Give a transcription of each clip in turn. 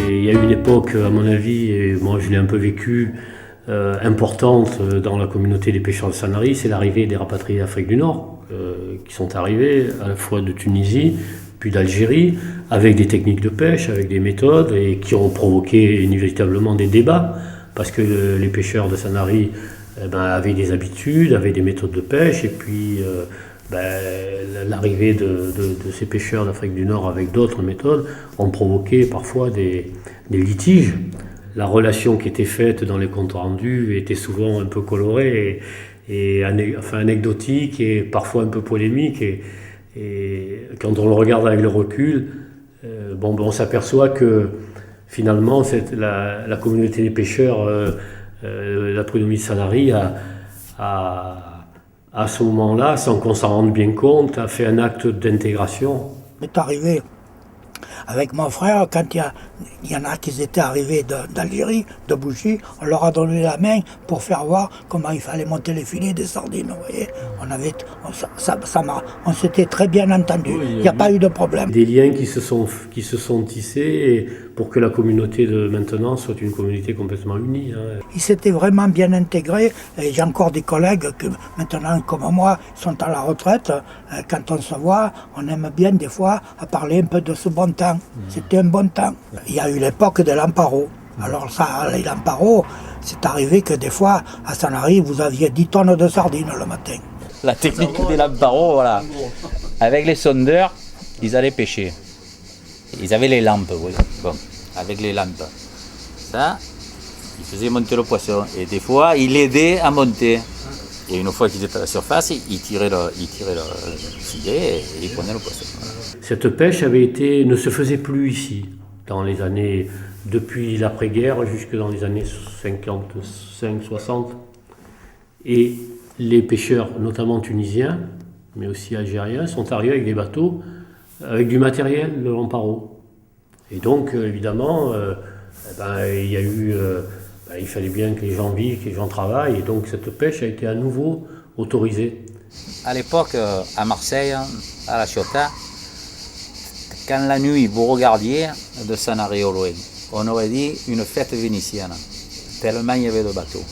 Et il y a eu une époque, à mon avis, et moi je l'ai un peu vécu, importante dans la communauté des pêcheurs de Sanary, c'est l'arrivée des rapatriés d'Afrique du Nord, qui sont arrivés à la fois de Tunisie, puis d'Algérie, avec des techniques de pêche, avec des méthodes, et qui ont provoqué inévitablement des débats, parce que les pêcheurs de Sanary avaient des habitudes, avaient des méthodes de pêche, et puis l'arrivée de ces pêcheurs d'Afrique du Nord avec d'autres méthodes ont provoqué parfois des litiges. La relation qui était faite dans les comptes rendus était souvent un peu colorée et anecdotique et parfois un peu polémique. Et quand on le regarde avec le recul, on s'aperçoit que finalement la communauté des pêcheurs, la prud'homie de Sanary à ce moment-là, sans qu'on s'en rende bien compte, a fait un acte d'intégration. C'est arrivé avec mon frère, quand il y en a qui étaient arrivés d'Algérie, de Bougie, on leur a donné la main pour faire voir comment il fallait monter les filets des sardines. Vous voyez, on s'était très bien entendu, il n'y a pas eu de problème. Des liens qui se sont tissés pour que la communauté de maintenant soit une communauté complètement unie. Ils s'étaient vraiment bien intégrés, et j'ai encore des collègues qui maintenant, comme moi, sont à la retraite. Quand on se voit, on aime bien des fois à parler un peu de ce bon temps. C'était un bon temps. Il y a eu l'époque de l'Amparo. Alors ça, les Lamparos, c'est arrivé que des fois, à Sanary, vous aviez 10 tonnes de sardines le matin. La technique des Lamparos, voilà. Avec les sondeurs, ils allaient pêcher. Ils avaient les lampes, oui. Bon, avec les lampes. Ça, ils faisaient monter le poisson. Et des fois, ils l'aidaient à monter. Et une fois qu'ils étaient à la surface, ils tiraient le filet et ils prenaient le poisson. Voilà. Cette pêche ne se faisait plus ici, dans les années, depuis l'après-guerre jusque dans les années 55-60. Et les pêcheurs, notamment tunisiens, mais aussi algériens, sont arrivés avec des bateaux, avec du matériel de l'Amparo. Et donc, évidemment, il fallait bien que les gens vivent, que les gens travaillent, et donc cette pêche a été à nouveau autorisée. À l'époque, à Marseille, à la Ciotat, quand la nuit vous regardiez de Sanary au loin, on aurait dit une fête vénitienne, tellement il y avait de bateaux.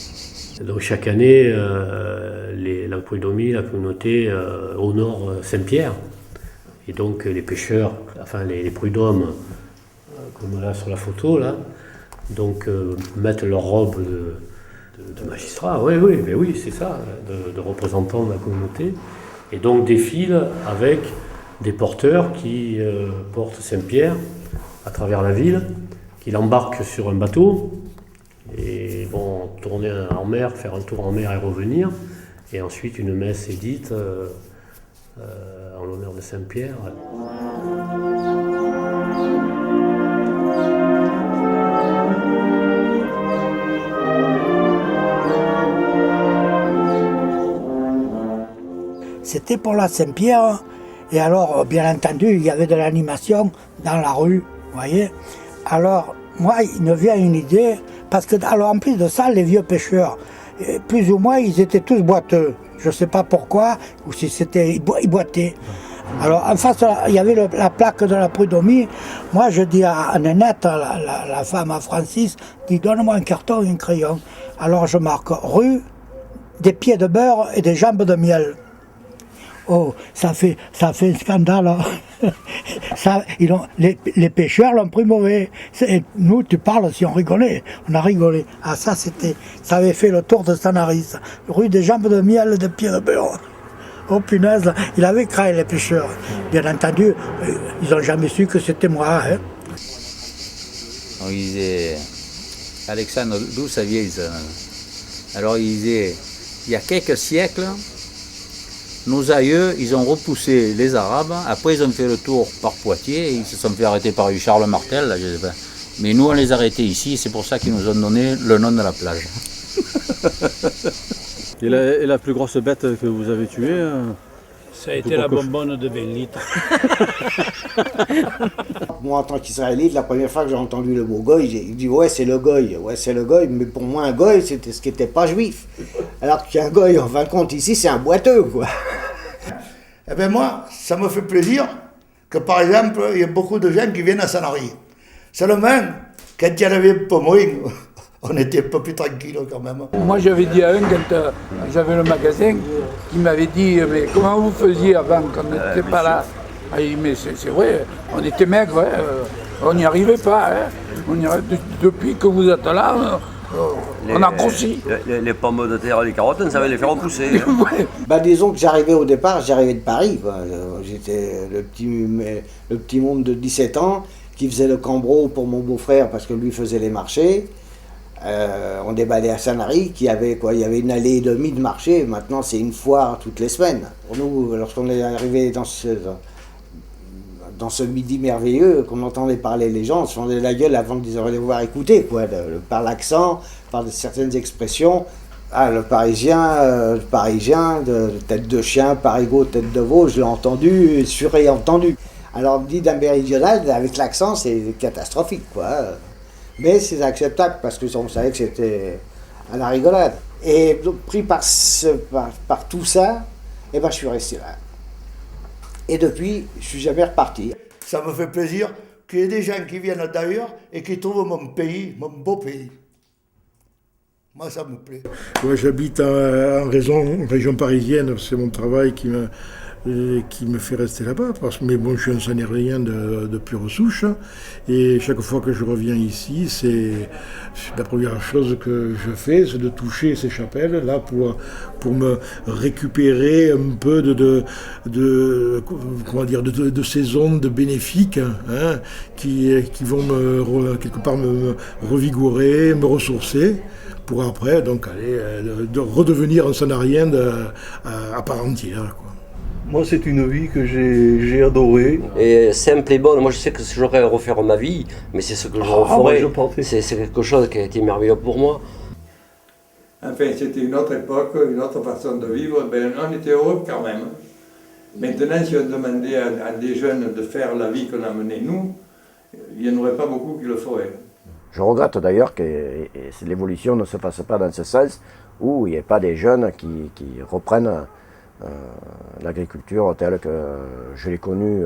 Donc chaque année, la prud'homie, la communauté honore Saint-Pierre. Et donc les pêcheurs, les prud'hommes, comme là sur la photo, là, donc mettent leur robe de magistrat, oui, c'est ça, de représentants de la communauté, et donc défilent avec des porteurs qui portent Saint-Pierre à travers la ville, qui l'embarquent sur un bateau, et vont tourner en mer, faire un tour en mer et revenir, et ensuite une messe est dite en l'honneur de Saint-Pierre. C'était pour la Saint-Pierre, et alors, bien entendu, il y avait de l'animation dans la rue, vous voyez. Alors, moi, il me vient une idée, parce que, alors, en plus de ça, les vieux pêcheurs, plus ou moins, ils étaient tous boiteux. Je ne sais pas pourquoi, ou si c'était, ils boitaient. Alors, en face, il y avait la plaque de la prud'homie. Moi, je dis à Nénette, la femme à Francis, dis, donne-moi un carton et un crayon. Alors, je marque rue, des pieds de beurre et des jambes de miel. Oh, ça fait un scandale. Hein. Les pêcheurs l'ont pris mauvais. Nous, tu parles si on rigolait. On a rigolé. Ah, ça avait fait le tour de Sanary. Rue des jambes de miel et des pieds de beurre. Oh punaise, il avait craint les pêcheurs. Bien entendu, ils n'ont jamais su que c'était moi. Hein. On disait, Alexandre, d'où ça vient ça? Alors il disait, il y a quelques siècles, nos aïeux, ils ont repoussé les Arabes, après ils ont fait le tour par Poitiers, et ils se sont fait arrêter par Charles Martel, là, je sais pas. Mais nous on les a arrêtés ici, c'est pour ça qu'ils nous ont donné le nom de la plage. Et la plus grosse bête que vous avez tuée Ça a été la bonbonne de 20 litres. Moi, en tant qu'Israélite, la première fois que j'ai entendu le mot goy, j'ai dit ouais, c'est le goy, mais pour moi, un goy, c'était ce qui n'était pas juif. Alors qu'un goy, en fin de compte, ici, c'est un boiteux, quoi. Eh bien, moi, ça me fait plaisir que, par exemple, il y a beaucoup de gens qui viennent à Sanary. Seulement, Quand il y en avait un peu moins, on était un peu plus tranquille quand même. Moi, j'avais dit à un, quand j'avais le magasin, qui m'avait dit, mais comment vous faisiez avant, quand on n'était pas là? Ah, il dit, mais c'est vrai, on était maigres, hein, on n'y arrivait pas. Hein. Depuis que vous êtes là, on a grossi. Les pommes de terre et les carottes, on savait les faire repousser. Hein. Ouais. Bah, disons que j'arrivais au départ, j'arrivais de Paris, quoi. J'étais le petit môme de 17 ans qui faisait le cambreau pour mon beau-frère parce que lui faisait les marchés. On déballait à Sanary, il y avait une allée et demie de marché. Maintenant, c'est une foire toutes les semaines. Pour nous, lorsqu'on est arrivé dans ce midi merveilleux, qu'on entendait parler les gens, on se fendait la gueule avant de les voir écouter, quoi, par l'accent, par certaines expressions. Ah, le parisien, de tête de chien, parigot, tête de veau, je l'ai entendu, suréentendu. Alors, dit d'un méridional, avec l'accent, c'est catastrophique, quoi. Mais c'est acceptable parce que on savait que c'était à la rigolade. Et donc, pris par tout ça, eh ben, je suis resté là. Et depuis, je suis jamais reparti. Ça me fait plaisir qu'il y ait des gens qui viennent d'ailleurs et qui trouvent mon pays, mon beau pays. Moi, ça me plaît. Moi, j'habite en région parisienne, c'est mon travail qui me fait rester là-bas. Mais bon, je suis un Sanérien de pure souche. Et chaque fois que je reviens ici, c'est la première chose que je fais, c'est de toucher ces chapelles là pour me récupérer un peu de ces ondes bénéfiques, hein, qui vont quelque part me revigorer, me ressourcer, pour après donc aller de redevenir un Sanarien à part entière, quoi. Moi, c'est une vie que j'ai adorée. Et simple et bonne, moi je sais que j'aurais à refaire ma vie, mais c'est ce que je referais. C'est quelque chose qui a été merveilleux pour moi. Enfin, c'était une autre époque, une autre façon de vivre. Ben, on était heureux quand même. Maintenant, si on demandait à des jeunes de faire la vie qu'on a menée nous, il n'y en aurait pas beaucoup qui le feraient. Je regrette d'ailleurs que l'évolution ne se fasse pas dans ce sens, où il n'y ait pas des jeunes qui reprennent l'agriculture telle que je l'ai connue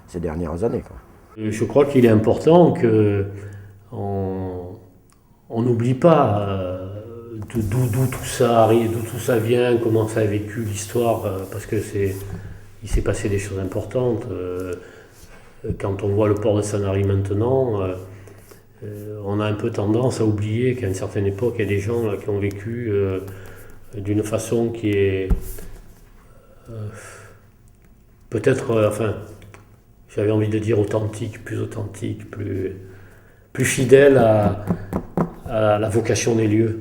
ces dernières années, quoi. Je crois qu'il est important qu'on n'oublie pas d'où tout ça arrive, d'où tout ça vient, comment ça a vécu l'histoire, parce que il s'est passé des choses importantes. Quand on voit le port de Sanary maintenant, on a un peu tendance à oublier qu'à une certaine époque, il y a des gens là, qui ont vécu d'une façon qui est peut-être, j'avais envie de dire authentique, plus fidèle à la vocation des lieux.